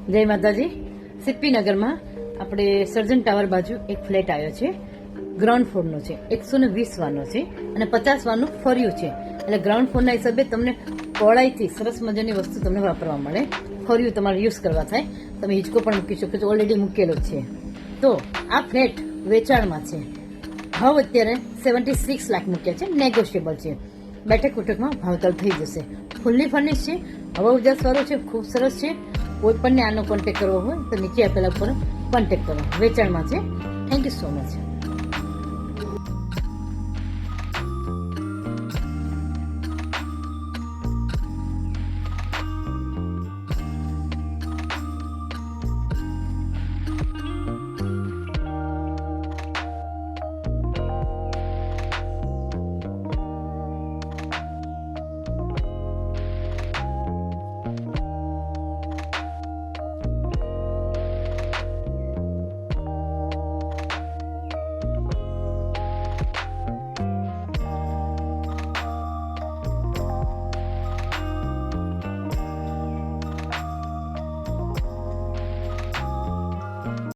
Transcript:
જય માતાજી. સીપી નગરમાં આપણે સર્જન ટાવર બાજુ એક ફ્લેટ આવ્યો છે. ગ્રાઉન્ડ ફ્લોરનો છે, 120 વારનો છે અને 50 વારનું ફર્યું છે. એટલે ગ્રાઉન્ડ ફ્લોરના હિસાબે તમને પહોળાઈથી સરસ મજાની વસ્તુ તમને વાપરવા મળે. ફર્યું તમારે યુઝ કરવા થાય. તમે હિંચકો પણ મૂકી શકો છો, ઓલરેડી મૂકેલો છે. તો આ ફ્લેટ વેચાણમાં છે. ભાવ અત્યારે 76 લાખ મૂક્યા છે, નેગોશિયેબલ છે. બેઠક ઉઠકમાં ભાવતાલ થઈ જશે. ફૂલ્લી ફર્નિશ છે, હવા ઉજાસ વાળો છે, ખૂબ સરસ છે. કોઈ પણને આનો કોન્ટેક્ટ કરવો હોય તો નીચે આપેલા પર કોન્ટેક્ટ કરો. વેચાણમાં છે. Thank you so much.